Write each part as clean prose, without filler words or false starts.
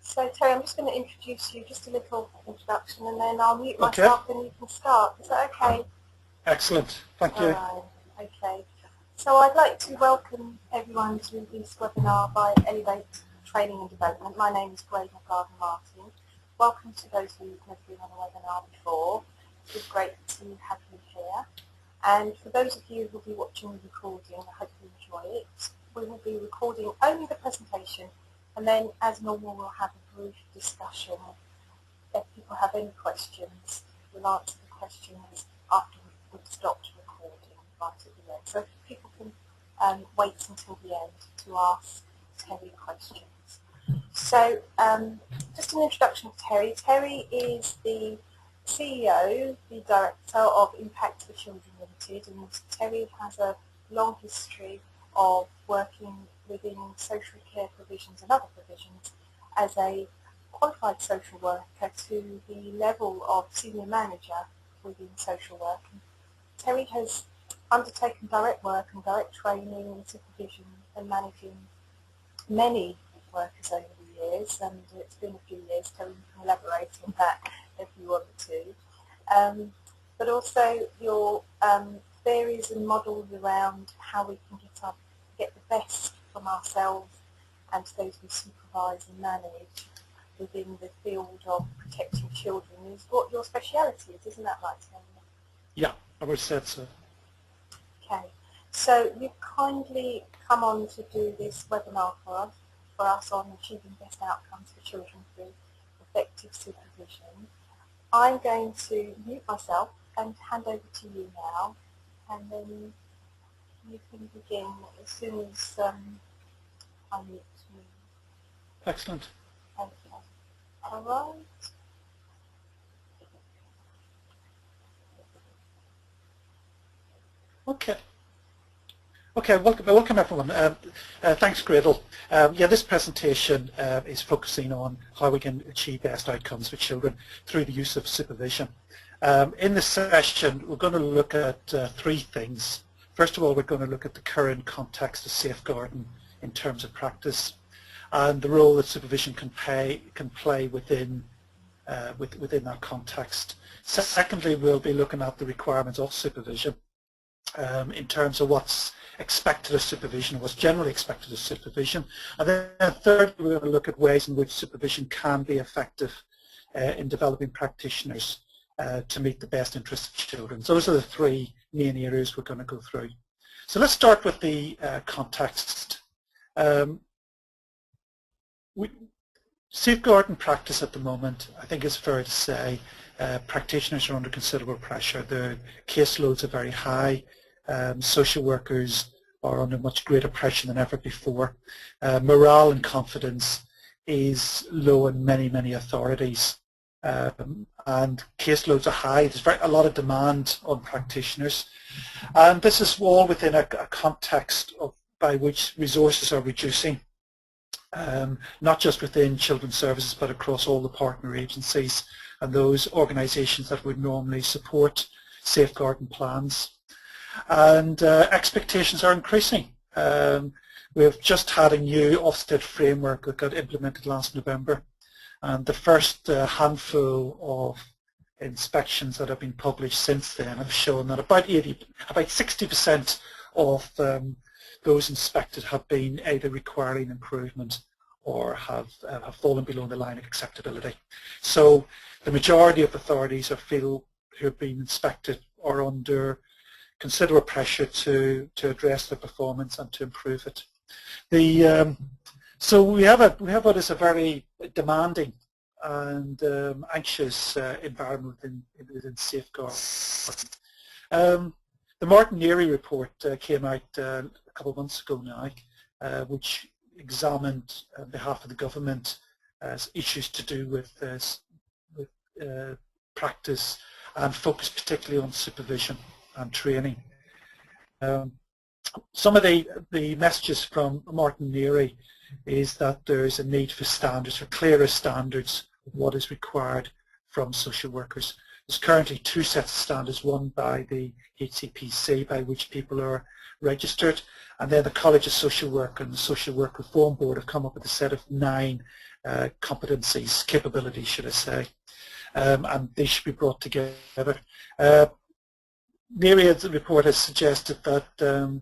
So Terry, I'm just going to introduce you, just a little introduction, and then I'll mute Okay, myself and you can start. Is that okay? excellent. Thank you. All right, okay. So I'd like to welcome everyone to this webinar by Elevate Training and Development. My name is Greg McGarden-Martin. Welcome to those who have never been on a webinar before. It's great to have you here. And for those of you who will be watching the recording, I hope you enjoy it. We will be recording only the presentation, and then as normal we'll have a brief discussion. If people have any questions, we'll answer the questions after we've stopped recording right at the end. So people can wait until the end to ask Terry questions. So just an introduction to Terry. Terry is the CEO, the Director of Impact for Children Limited, and Terry has a long history of working within social care provisions and other provisions as a qualified social worker to the level of senior manager within social work. And Terry has undertaken direct work and direct training and supervision and managing many workers over the years, and it's been a few years, Terry, you can elaborate on that if you want to. But also your theories and models around how we can get the best from ourselves and those we supervise and manage within the field of protecting children is what your speciality is, isn't that right, Terry? Yeah, I would say so. Okay, so you've kindly come on to do this webinar for us on achieving best outcomes for children through effective supervision. I'm going to mute myself and hand over to you now, and then you can begin as soon as I mute you. Excellent. Okay. All right. Okay. Okay, welcome everyone. Thanks, Gradle. Yeah, this presentation is focusing on how we can achieve best outcomes for children through the use of supervision. In this session, we're going to look at three things. First of all, we're going to look at the current context of safeguarding in terms of practice and the role that supervision can play within that context. Secondly, we'll be looking at the requirements of supervision in terms of what's expected of supervision, what's generally expected of supervision. And then thirdly, we're going to look at ways in which supervision can be effective in developing practitioners to meet the best interests of children. So those are the three main areas we're going to go through. So let's start with the context. Safeguarding practice at the moment, I think it's fair to say, practitioners are under considerable pressure. Their caseloads are very high. Social workers are under much greater pressure than ever before. Morale and confidence is low in many authorities. And caseloads are high. There's a lot of demand on practitioners. And this is all within a context by which resources are reducing. Not just within children's services but across all the partner agencies and those organisations that would normally support safeguarding plans. And expectations are increasing. We've just had a new Ofsted framework that got implemented last November, and the first handful of inspections that have been published since then have shown that about 60% of those inspected have been either requiring improvement or have fallen below the line of acceptability. So the majority of authorities who have been inspected are under considerable pressure to address their performance and to improve it. So we have what is a very demanding and anxious environment within safeguard. The Martin Neary report came out a couple of months ago now, which examined on behalf of the government issues to do with practice and focused particularly on supervision and training. Some of the messages from Martin Neary is that there is a need for standards, for clearer standards of what is required from social workers. There's currently two sets of standards, one by the HCPC by which people are registered, and then the College of Social Work and the Social Work Reform Board have come up with a set of 9 competencies, capabilities should I say, and they should be brought together. Myriad's report has suggested that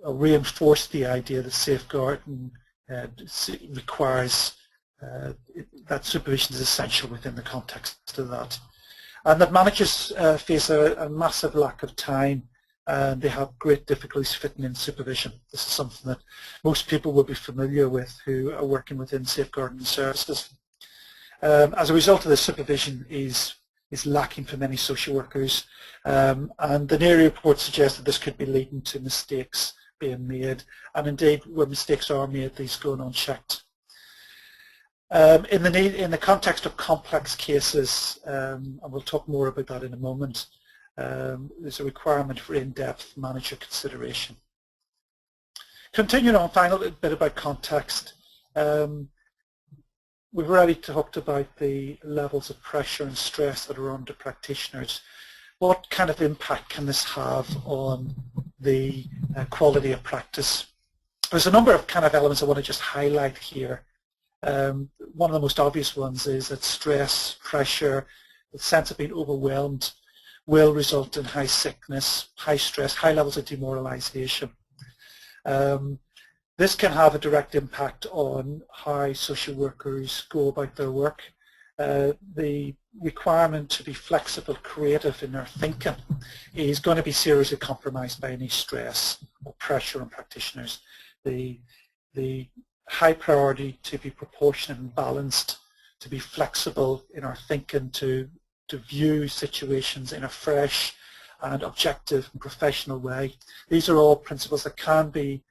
reinforced the idea that safeguarding requires that supervision is essential within the context of that. And that managers face a massive lack of time, and they have great difficulties fitting in supervision. This is something that most people will be familiar with who are working within safeguarding services. As a result of this, supervision is lacking for many social workers, and the NERI report suggests that this could be leading to mistakes being made, and indeed where mistakes are made, these go unchecked. In the context of complex cases, and we'll talk more about that in a moment, there's a requirement for in-depth manager consideration. Continuing on, final bit about context. We've already talked about the levels of pressure and stress that are under practitioners. What kind of impact can this have on the quality of practice? There's a number of kind of elements I want to just highlight here. One of the most obvious ones is that stress, pressure, the sense of being overwhelmed will result in high sickness, high stress, high levels of demoralization. This can have a direct impact on how social workers go about their work. The requirement to be flexible, creative in their thinking is going to be seriously compromised by any stress or pressure on practitioners. The high priority to be proportionate and balanced, to be flexible in our thinking, to view situations in a fresh and objective and professional way. These are all principles that can be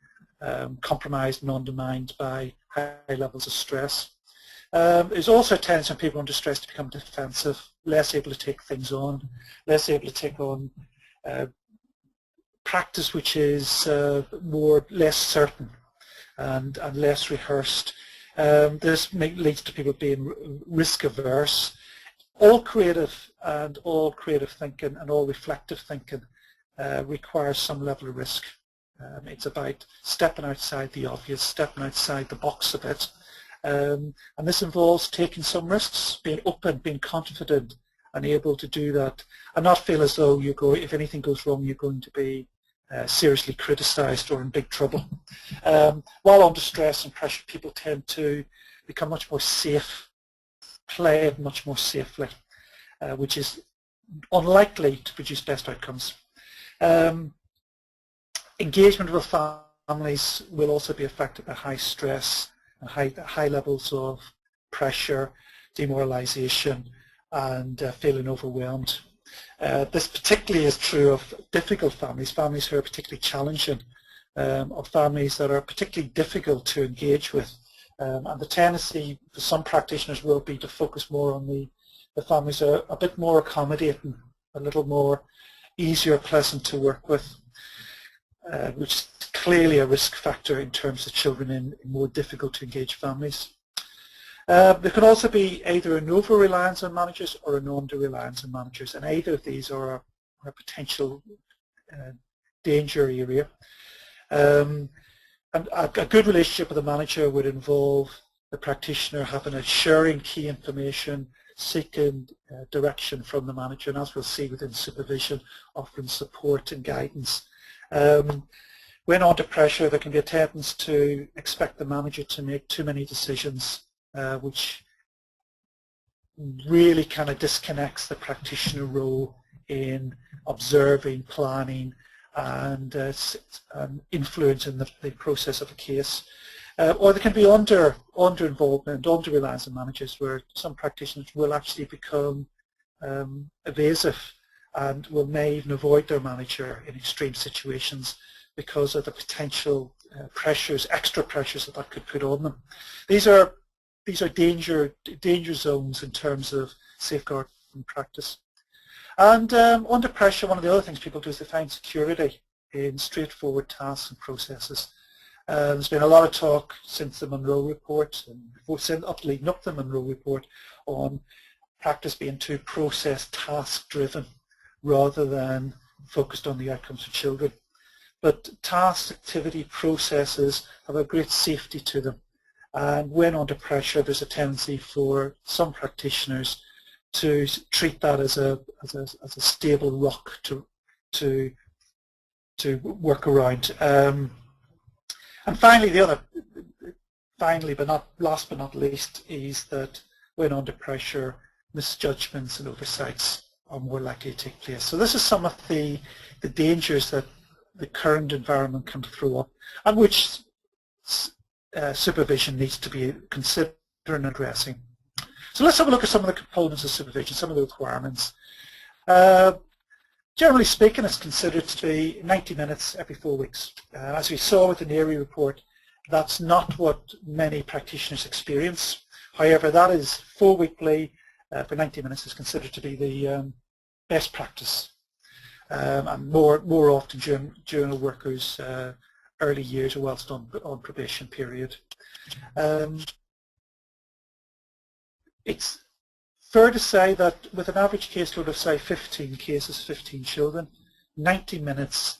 compromised and undermined by high levels of stress. There's also a tendency when people under stress to become defensive, less able to take things on, less able to take on practice which is less certain and less rehearsed. This leads to people being risk averse. All creative thinking and all reflective thinking requires some level of risk. It's about stepping outside the obvious, stepping outside the box a bit. And this involves taking some risks, being open, being confident, and able to do that, and not feel as though if anything goes wrong, you're going to be seriously criticised or in big trouble. While under stress and pressure, people tend to become much more safe, play much more safely, which is unlikely to produce best outcomes. Engagement with families will also be affected by high stress, high levels of pressure, demoralization, and feeling overwhelmed. This particularly is true of difficult families, families who are particularly challenging, or families that are particularly difficult to engage with. And the tendency for some practitioners will be to focus more on the families that are a bit more accommodating, a little more easier, pleasant to work with, which is clearly a risk factor in terms of children in more difficult to engage families. There can also be either an over-reliance on managers or an under-reliance on managers, and either of these are a potential danger area. And a good relationship with a manager would involve the practitioner having a sharing key information, seeking direction from the manager, and as we'll see within supervision, offering support and guidance. When under pressure, there can be a tendency to expect the manager to make too many decisions, which really kind of disconnects the practitioner role in observing, planning, and influencing the process of a case. Or there can be under involvement, under reliance on managers, where some practitioners will actually become evasive and may even avoid their manager in extreme situations because of the potential pressures, extra pressures that could put on them. These are danger zones in terms of safeguarding practice. And under pressure, one of the other things people do is they find security in straightforward tasks and processes. There's been a lot of talk since the Monroe report and leading up to the Monroe report on practice being too process task driven rather than focused on the outcomes of children. but tasks, activity, processes have a great safety to them. And when under pressure, there's a tendency for some practitioners to treat that as a stable rock to work around. And finally, but not last but not least, is that when under pressure, misjudgments and oversights are more likely to take place. So this is some of the dangers that the current environment can throw up, and which supervision needs to be considering and addressing. So let's have a look at some of the components of supervision, some of the requirements. Generally speaking, it's considered to be 90 minutes every 4 weeks. As we saw with the NERI report, that's not what many practitioners experience. However, that is 4 weekly for 90 minutes is considered to be the best practice. And more often during a worker's early years or whilst on probation period. It's fair to say that with an average caseload of, say, 15 cases, 15 children, 90 minutes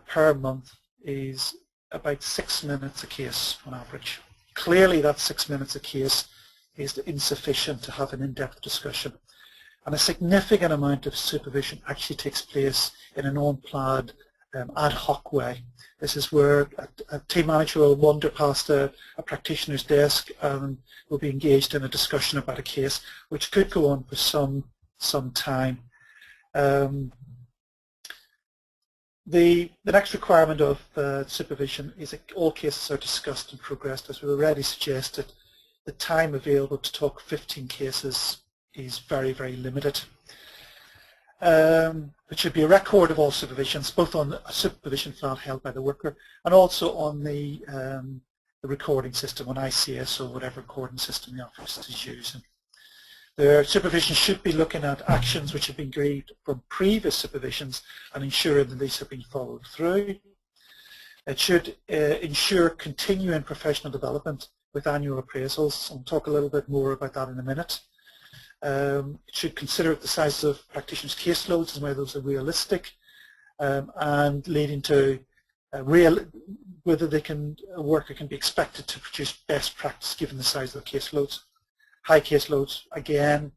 per month is about 6 minutes a case on average. Clearly that 6 minutes a case is insufficient to have an in-depth discussion. And a significant amount of supervision actually takes place in an unplanned, ad hoc way. This is where a team manager will wander past a practitioner's desk and will be engaged in a discussion about a case, which could go on for some time. The next requirement of supervision is that all cases are discussed and progressed. As we already suggested, the time available to talk 15 cases is very, very limited. It should be a record of all supervisions, both on a supervision file held by the worker and also on the recording system, on ICS or whatever recording system the office is using. The supervision should be looking at actions which have been agreed from previous supervisions and ensuring that these have been followed through. It should ensure continuing professional development with annual appraisals. I'll talk a little bit more about that in a minute. It should consider the size of practitioners' caseloads and whether those are realistic, and leading to whether a worker can be expected to produce best practice given the size of the caseloads. High caseloads, again,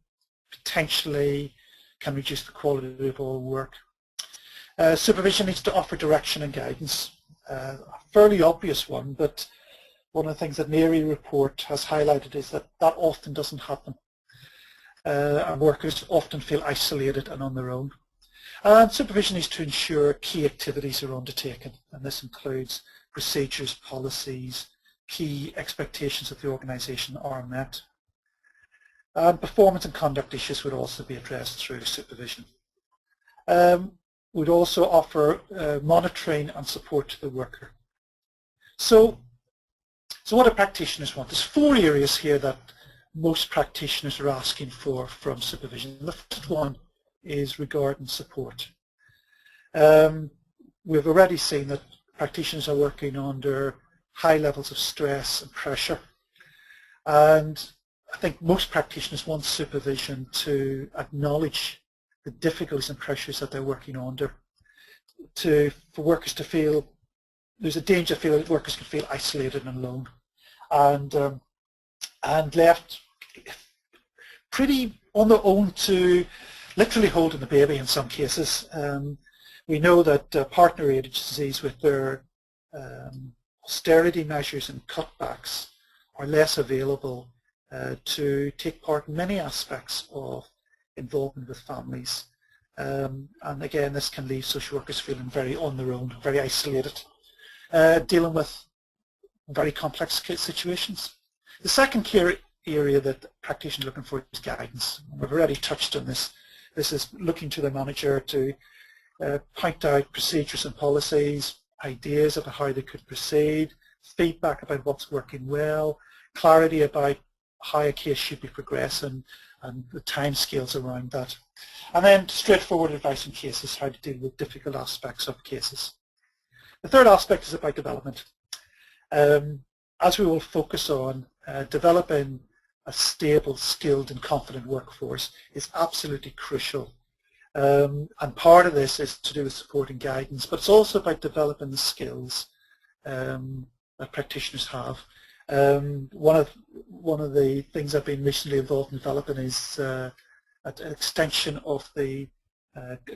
potentially can reduce the quality of all work. Supervision needs to offer direction and guidance. A fairly obvious one, but one of the things that NERI report has highlighted is that often doesn't happen. And workers often feel isolated and on their own. And supervision is to ensure key activities are undertaken, and this includes procedures, policies, key expectations of the organisation are met. And performance and conduct issues would also be addressed through supervision. We'd also offer monitoring and support to the worker. So what do practitioners want? There's 4 areas here that most practitioners are asking for from supervision. The first one is regarding support. We've already seen that practitioners are working under high levels of stress and pressure, and I think most practitioners want supervision to acknowledge the difficulties and pressures that they're working under, for workers to feel, there's a danger that workers can feel isolated and alone, and left pretty on their own to literally holding the baby in some cases. We know that partner agencies with their austerity measures and cutbacks are less available to take part in many aspects of involvement with families. And again, this can leave social workers feeling very on their own, very isolated, dealing with very complex situations. The second key area that practitioners are looking for is guidance. We've already touched on this. This is looking to the manager to point out procedures and policies, ideas about how they could proceed, feedback about what's working well, clarity about how a case should be progressing and the timescales around that. And then straightforward advice on cases, how to deal with difficult aspects of cases. The third aspect is about development. As we will focus on, developing a stable, skilled and confident workforce is absolutely crucial And part of this is to do with support and guidance, but it's also about developing the skills that practitioners have. One of the things I've been recently involved in developing is an extension of the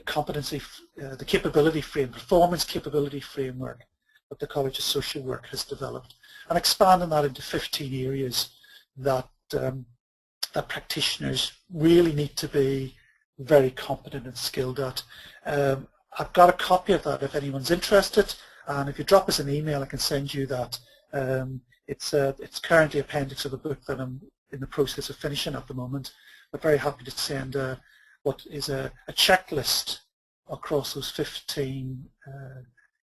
competency, the capability frame, performance capability framework that the College of Social Work has developed, and expanding that into 15 areas that that practitioners really need to be very competent and skilled at. I've got a copy of that if anyone's interested, and if you drop us an email I can send you that. It's currently appendix of a book that I'm in the process of finishing at the moment. I'm very happy to send what is a checklist across those 15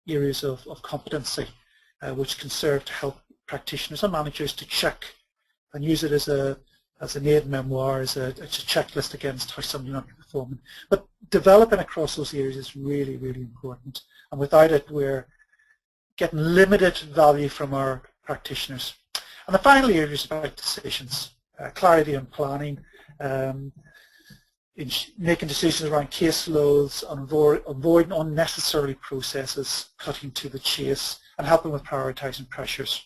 areas of competency, which can serve to help practitioners and managers to check and use it as an aid memoir, as a checklist against how somebody might be performing. But developing across those areas is really, really important. And without it, we're getting limited value from our practitioners. And the final area is about decisions, clarity and planning, in making decisions around caseloads, avoiding unnecessary processes, cutting to the chase, and helping with prioritising pressures.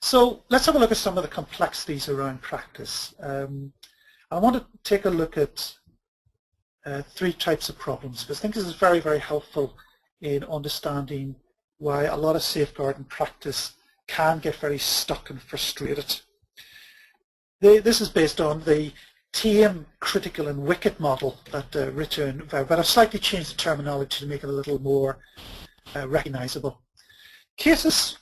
So let's have a look at some of the complexities around practice. I want to take a look at 3 types of problems, because I think this is very, very helpful in understanding why a lot of safeguarding practice can get very stuck and frustrated. This is based on the tame, critical and wicked model that Richard, but I've slightly changed the terminology to make it a little more recognisable. Cases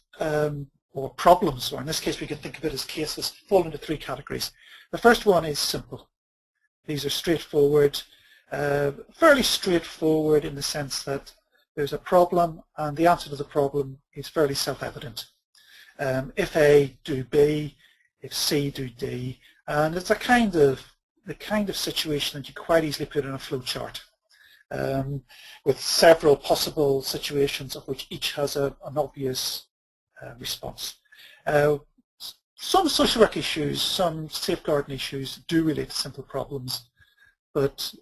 or problems, or in this case we can think of it as cases, fall into 3 categories. The first one is simple. These are straightforward, fairly straightforward in the sense that there's a problem and the answer to the problem is fairly self-evident. If A, do B. If C, do D. And it's the kind of situation that you quite easily put in a flow chart with several possible situations of which each has an obvious response. Some social work issues, some safeguarding issues do relate to simple problems, but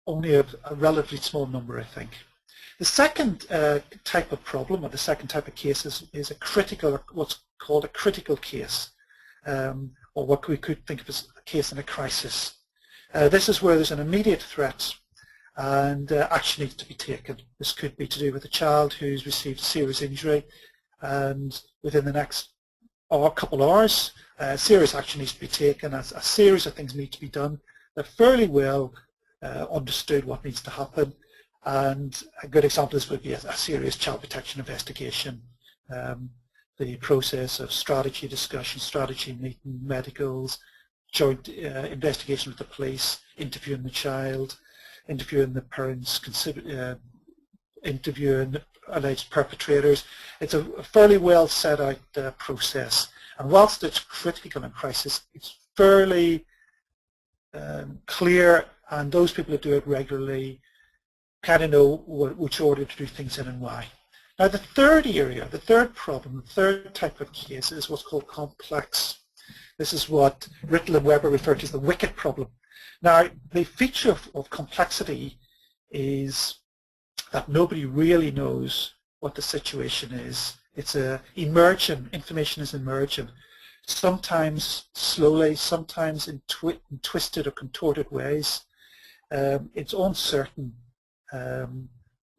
only a relatively small number, I think. The second type of problem, or the second type of case, is a critical, or what's called a critical case, or what we could think of as a case in a crisis. This is where there's an immediate threat and action needs to be taken. This could be to do with a child who's received a serious injury, and within the next couple of hours, serious action needs to be taken. A series of things need to be done. They're fairly well understood what needs to happen, and a good example of this would be a serious child protection investigation, the process of strategy discussion, strategy meeting, medicals, joint investigation with the police, interviewing the child, interviewing the parents, interviewing alleged perpetrators. It's a fairly well set out process, and whilst it's critical in crisis, it's fairly clear, and those people who do it regularly kind of know which order to do things in and why. Now the third area, the third problem, the third type of case is what's called complex. This is what Rittel and Weber referred to as the wicked problem. Now the feature of complexity is that nobody really knows what the situation is. It's emergent, information is emergent, sometimes slowly, sometimes in twisted or contorted ways. It's uncertain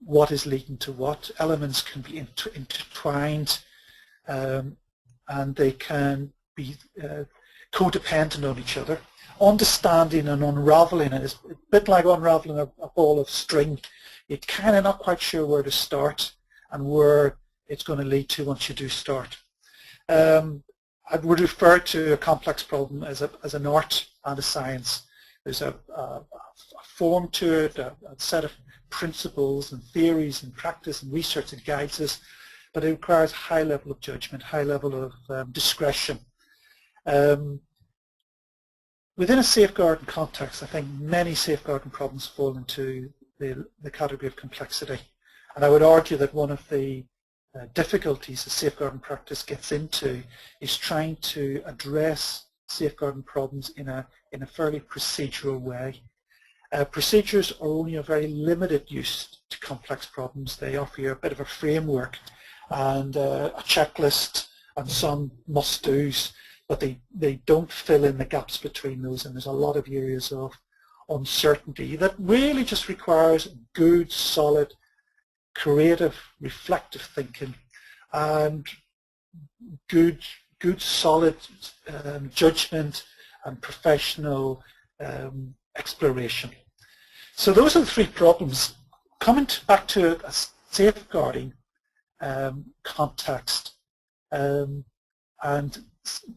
what is leading to what. Elements can be intertwined, and they can be codependent on each other. Understanding and unraveling it is a bit like unraveling a ball of string. You're kind of not quite sure where to start and where it's going to lead to once you do start. I would refer to a complex problem as an art and a science. There's a form to it, a set of principles and theories and practice and research that guides us, but it requires a high level of judgment, high level of discretion. Within a safeguarding context, I think many safeguarding problems fall into the category of complexity, and I would argue that one of the difficulties the safeguarding practice gets into is trying to address safeguarding problems in a fairly procedural way. Procedures are only a very limited use to complex problems. They offer you a bit of a framework and a checklist and some must-dos, but they don't fill in the gaps between those, and there's a lot of areas of uncertainty that really just requires good, solid, creative, reflective thinking and good solid judgment and professional exploration. So those are the three problems. Coming back to a safeguarding context and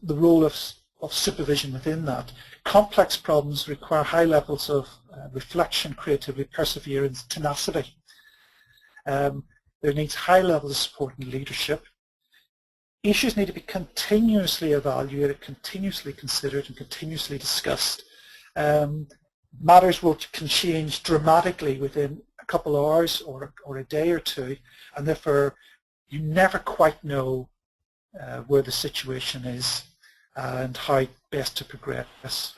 the role of supervision within that. Complex problems require high levels of reflection, creativity, perseverance, tenacity. There needs high levels of support and leadership. Issues need to be continuously evaluated, continuously considered, and continuously discussed. Matters can change dramatically within a couple of hours or a day or two, and therefore you never quite know where the situation is and how best to progress.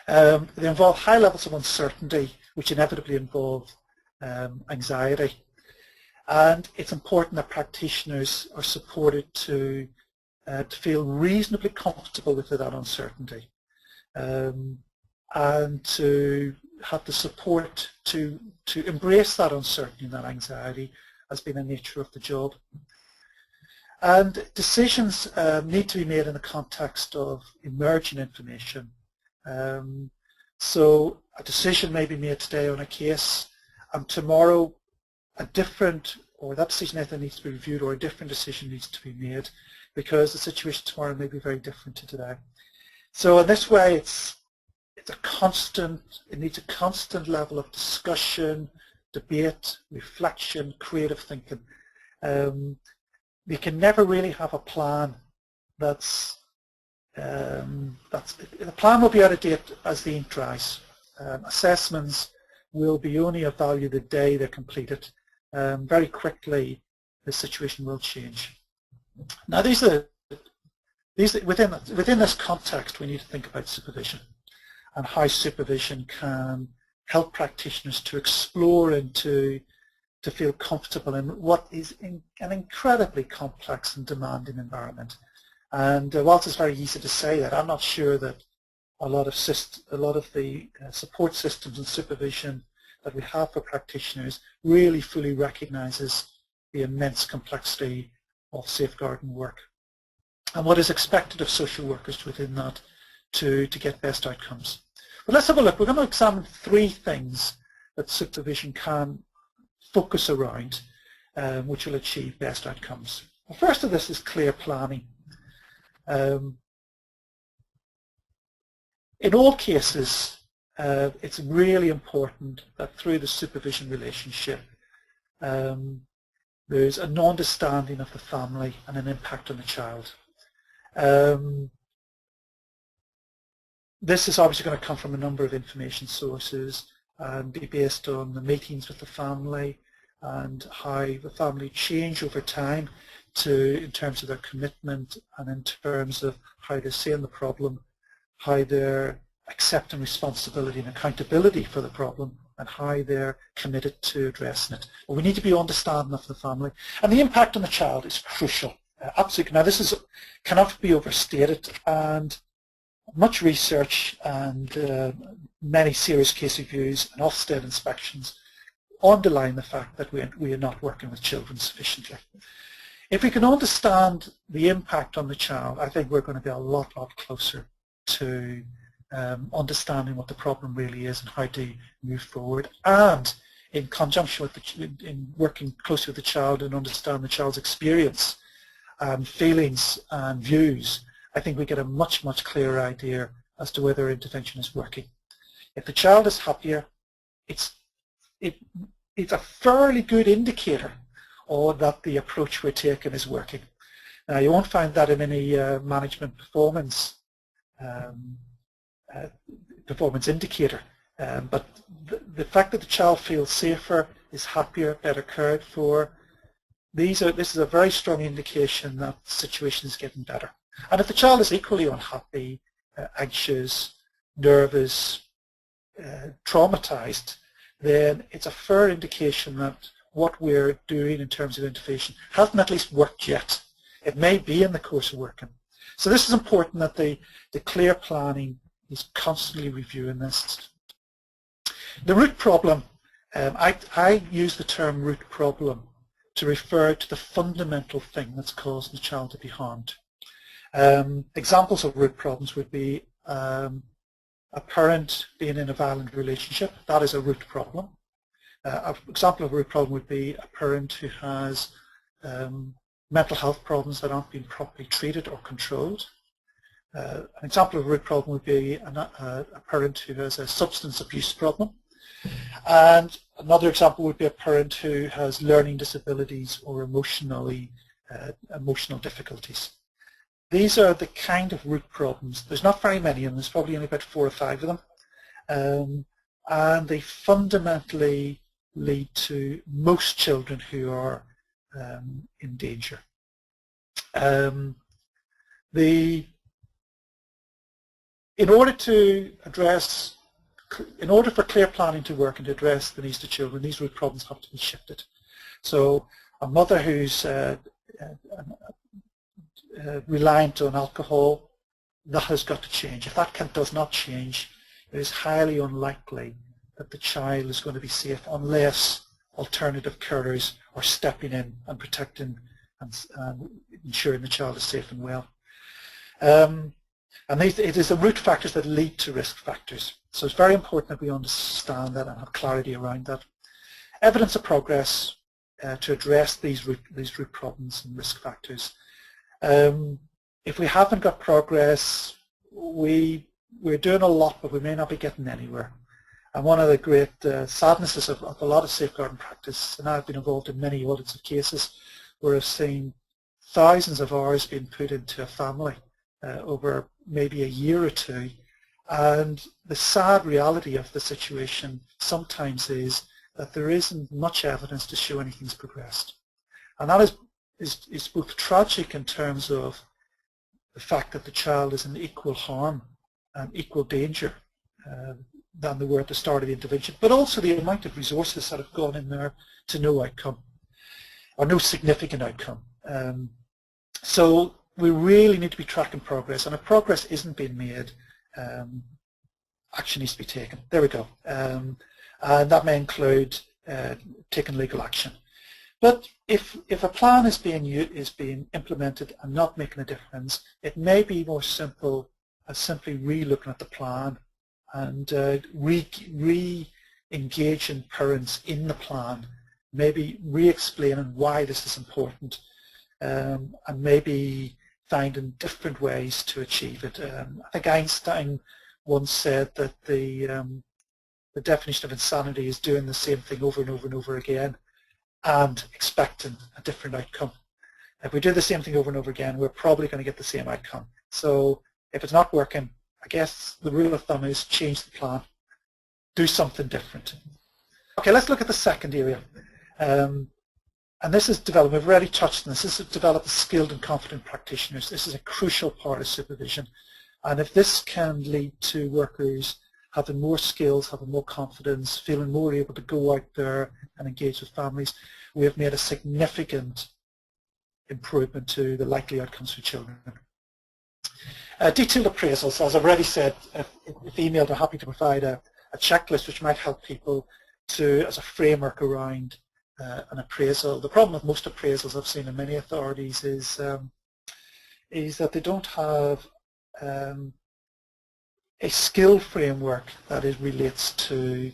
They involve high levels of uncertainty, which inevitably involve anxiety. And it's important that practitioners are supported to feel reasonably comfortable with that uncertainty and to have the support to embrace that uncertainty and that anxiety as being the nature of the job. And decisions need to be made in the context of emerging information. So a decision may be made today on a case, and tomorrow that decision either needs to be reviewed or a different decision needs to be made because the situation tomorrow may be very different to today. So in this way, it needs a constant level of discussion, debate, reflection, creative thinking. We can never really have a plan the plan will be out of date as the ink dries. Assessments will be only of value the day they're completed. Very quickly the situation will change. Now within this context we need to think about supervision and how supervision can help practitioners to explore and to feel comfortable in what is an incredibly complex and demanding environment. And whilst it's very easy to say that, I'm not sure that a lot of the support systems and supervision that we have for practitioners really fully recognises the immense complexity of safeguarding work and what is expected of social workers within that to get best outcomes. But let's have a look. We're going to examine three things that supervision can focus around which will achieve best outcomes. The first of this is clear planning. In all cases, it's really important that through the supervision relationship there's an understanding of the family and an impact on the child. This is obviously going to come from a number of information sources and be based on the meetings with the family and how the family change over time in terms of their commitment and in terms of how they're seeing the problem, how they're accepting responsibility and accountability for the problem, and how they're committed to addressing it. But we need to be understanding of the family. And the impact on the child is crucial. Absolutely. Now this cannot be overstated, and much research and many serious case reviews and Ofsted inspections underline the fact that we are not working with children sufficiently. If we can understand the impact on the child, I think we're going to be a lot closer to understanding what the problem really is and how to move forward. And in conjunction with in working closely with the child and understand the child's experience and feelings and views, I think we get a much clearer idea as to whether intervention is working. If the child is happier, it's a fairly good indicator that the approach we're taking is working. Now you won't find that in any management performance indicator, but the fact that the child feels safer, is happier, better cared for, this is a very strong indication that the situation is getting better. And if the child is equally unhappy, anxious, nervous, traumatized, then it's a fair indication that what we're doing in terms of intervention hasn't at least worked yet. It may be in the course of working. So this is important that the clear planning is constantly reviewing this. The root problem, I use the term root problem to refer to the fundamental thing that's causing the child to be harmed. Examples of root problems would be a parent being in a violent relationship. That is a root problem. An example of a root problem would be a parent who has mental health problems that aren't being properly treated or controlled. An example of a root problem would be a parent who has a substance abuse problem. And another example would be a parent who has learning disabilities or emotional difficulties. These are the kind of root problems. There's not very many of them. There's probably only about 4 or 5 of them. And they fundamentally lead to most children who are in danger. In order for clear planning to work and to address the needs of children, these root problems have to be shifted. So a mother who's reliant on alcohol, that has got to change. If that does not change, it is highly unlikely that the child is going to be safe unless alternative carers are stepping in and protecting and ensuring the child is safe and well. And it is the root factors that lead to risk factors. So it's very important that we understand that and have clarity around that. Evidence of progress to address these root problems and risk factors. If we haven't got progress, we're doing a lot, but we may not be getting anywhere. And one of the great sadnesses of a lot of safeguarding practice, and I've been involved in many audits of cases where I've seen thousands of hours being put into a family over maybe a year or two, and the sad reality of the situation sometimes is that there isn't much evidence to show anything's progressed. And that is both tragic in terms of the fact that the child is in equal harm and equal danger than they were at the start of the intervention, but also the amount of resources that have gone in there to no outcome, or no significant outcome. So we really need to be tracking progress, and if progress isn't being made, action needs to be taken. There we go. And that may include taking legal action. But if a plan is being implemented and not making a difference, it may be more simple as simply re-looking at the plan and re-engaging parents in the plan, maybe re-explaining why this is important, and maybe finding different ways to achieve it. I think Einstein once said that the definition of insanity is doing the same thing over and over and over again and expecting a different outcome. If we do the same thing over and over again, we're probably going to get the same outcome. So if it's not working, I guess the rule of thumb is change the plan, do something different. Okay, let's look at the second area. And this is development, we've already touched on this. This is develop skilled and confident practitioners. This is a crucial part of supervision. And if this can lead to workers having more skills, having more confidence, feeling more able to go out there and engage with families, we have made a significant improvement to the likely outcomes for children. Detailed appraisals, as I've already said, if emailed, I'm happy to provide a checklist which might help people as a framework around an appraisal. The problem with most appraisals I've seen in many authorities is that they don't have a skill framework that relates to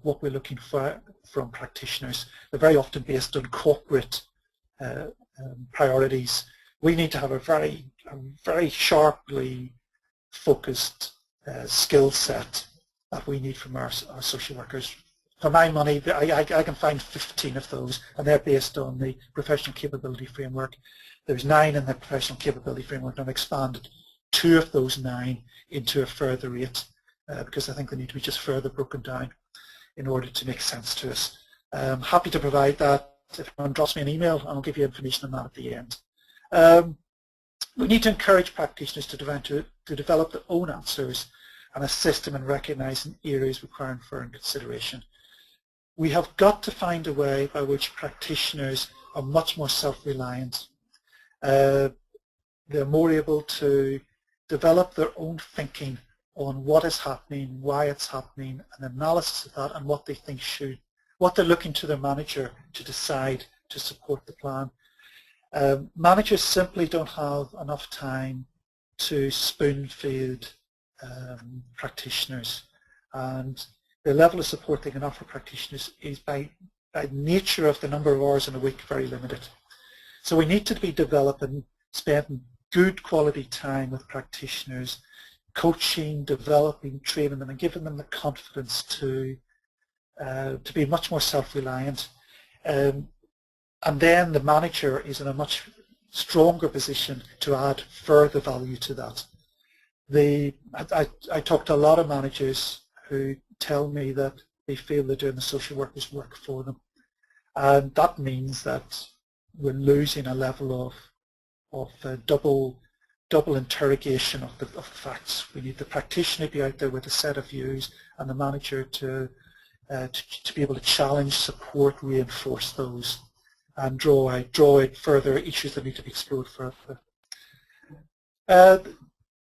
what we're looking for from practitioners. They're very often based on corporate priorities. We need to have a very sharply focused skill set that we need from our social workers. For my money, I can find 15 of those, and they're based on the professional capability framework. There's 9 in the professional capability framework, and I've expanded 2 of those 9 into a further 8 because I think they need to be just further broken down in order to make sense to us. I'm happy to provide that. If anyone drops me an email, I'll give you information on that at the end. We need to encourage practitioners to develop their own answers and assist them in recognising areas requiring further consideration. We have got to find a way by which practitioners are much more self-reliant. They're more able to develop their own thinking on what is happening, why it's happening, an analysis of that, and what they think what they're looking to their manager to decide to support the plan. Managers simply don't have enough time to spoon-feed practitioners, and the level of support they can offer practitioners is by nature of the number of hours in a week very limited. So we need to be developing, spending good quality time with practitioners, coaching, developing, training them, and giving them the confidence to be much more self-reliant. And then the manager is in a much stronger position to add further value to that. I talk to a lot of managers who tell me that they feel they're doing the social workers' work for them. And that means that we're losing a level of double interrogation of the facts. We need the practitioner to be out there with a set of views, and the manager to be able to challenge, support, reinforce those, and draw out further issues that need to be explored further.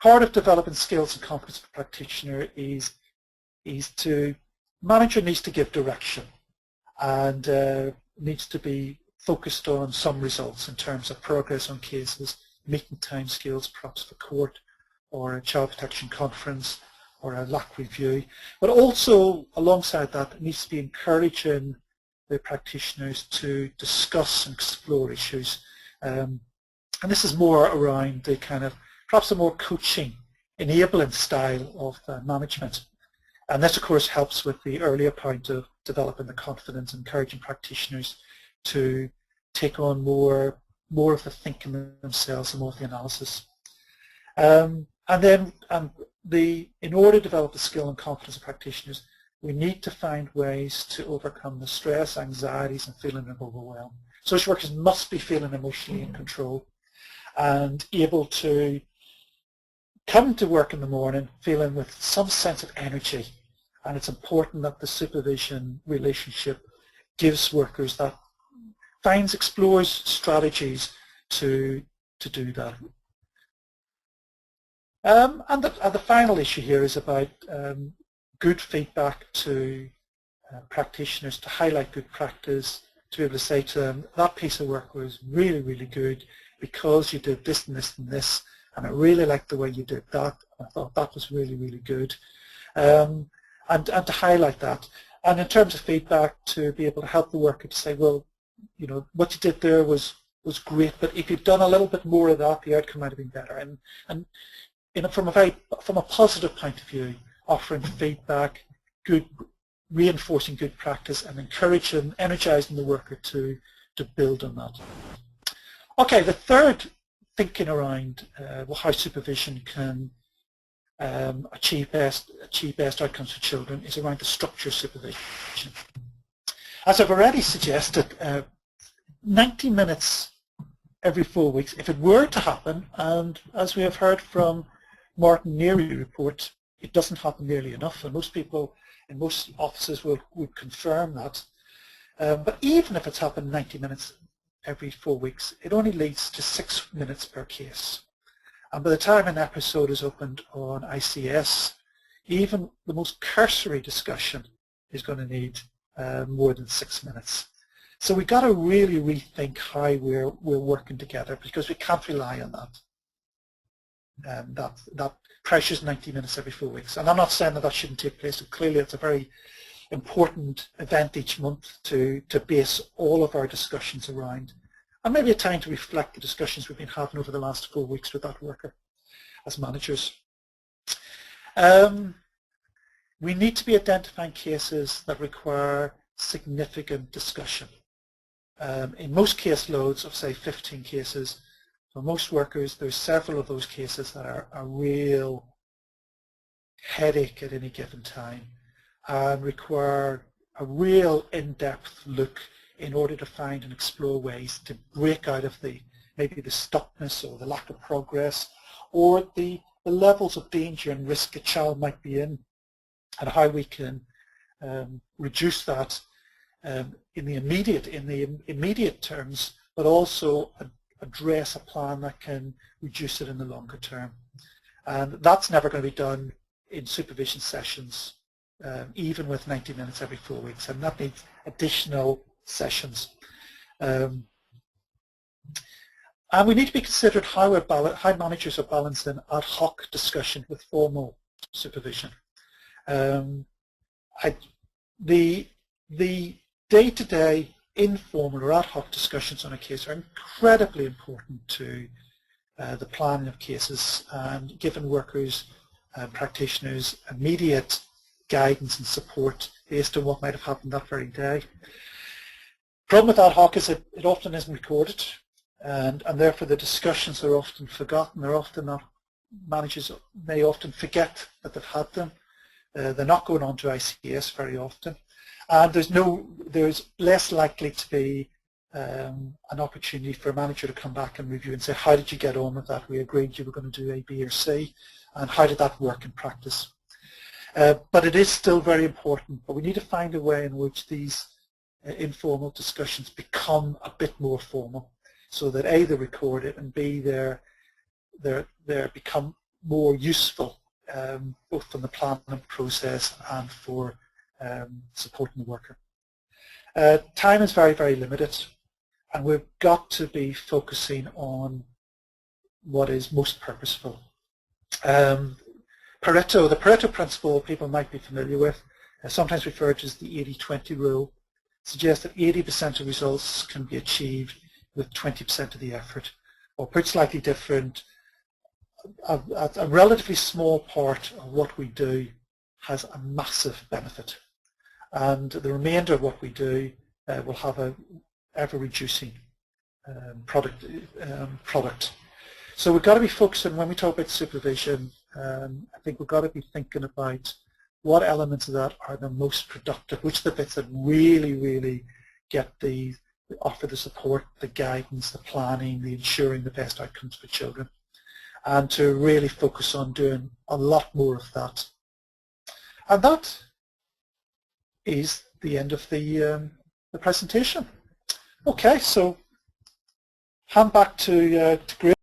Part of developing skills and competence for the practitioner is manager needs to give direction, and needs to be focused on some results in terms of progress on cases, meeting timescales, perhaps for court or a child protection conference or a LAC review. But also alongside that, it needs to be encouraging the practitioners to discuss and explore issues. And this is more around the kind of, perhaps a more coaching, enabling style of management. And this of course helps with the earlier point of developing the confidence, encouraging practitioners to take on more of the thinking themselves and more of the analysis. And then in order to develop the skill and confidence of practitioners, we need to find ways to overcome the stress, anxieties, and feeling of overwhelm. Social workers must be feeling emotionally in control and able to come to work in the morning feeling with some sense of energy. And it's important that the supervision relationship gives workers that, explores strategies to do that. And the final issue here is about good feedback to practitioners, to highlight good practice, to be able to say to them, that piece of work was really, really good because you did this and this and this, and I really liked the way you did that. I thought that was really, really good. And to highlight that. And in terms of feedback, to be able to help the worker to say, well, you know, what you did there was great, but if you'd done a little bit more of that, the outcome might have been better. And you know, from a positive point of view, offering feedback, reinforcing good practice, and encouraging, energizing the worker to build on that. Okay, the third thinking around how supervision can achieve best outcomes for children is around the structure of supervision. As I've already suggested, 90 minutes every 4 weeks, if it were to happen, and as we have heard from Martin Neary's report, it doesn't happen nearly enough, and most people in most offices would confirm that. But even if it's happened 90 minutes every 4 weeks, it only leads to 6 minutes per case. And by the time an episode is opened on ICS, even the most cursory discussion is going to need more than 6 minutes. So we've got to really rethink how we're working together, because we can't rely on that. That precious 90 minutes every 4 weeks. And I'm not saying that shouldn't take place. Clearly it's a very important event each month to base all of our discussions around, and maybe a time to reflect the discussions we've been having over the last 4 weeks with that worker as managers. We need to be identifying cases that require significant discussion. In most case loads of say 15 cases, for most workers there's several of those cases that are a real headache at any given time and require a real in-depth look in order to find and explore ways to break out of the maybe the stuckness or the lack of progress, or the levels of danger and risk a child might be in, and how we can reduce that in the immediate terms, but also address a plan that can reduce it in the longer term. And that's never going to be done in supervision sessions, even with 90 minutes every 4 weeks, and that needs additional sessions. And we need to be considered how managers are balancing ad hoc discussion with formal supervision. The day-to-day informal or ad hoc discussions on a case are incredibly important to the planning of cases and giving workers and practitioners immediate guidance and support based on what might have happened that very day. The problem with ad hoc is that it often isn't recorded, and therefore the discussions are often forgotten. They're often not, managers may often forget that they've had them. They're not going on to ICS very often, and there's less likely to be an opportunity for a manager to come back and review and say, how did you get on with that? We agreed you were going to do A, B or C, and how did that work in practice? But it is still very important, but we need to find a way in which these informal discussions become a bit more formal, so that A, they're recorded, and B, they become more useful, both from the planning process and for supporting the worker. Time is very, very limited, and we've got to be focusing on what is most purposeful. The Pareto principle people might be familiar with, sometimes referred to as the 80-20 rule, suggests that 80% of results can be achieved with 20% of the effort. Or put slightly different, a relatively small part of what we do has a massive benefit, and the remainder of what we do will have a ever-reducing product. So we've got to be focusing, when we talk about supervision, I think we've got to be thinking about what elements of that are the most productive, which are the bits that really offer the support, the guidance, the planning, the ensuring the best outcomes for children, and to really focus on doing a lot more of that. And that is the end of the presentation. Okay, so hand back to Grace.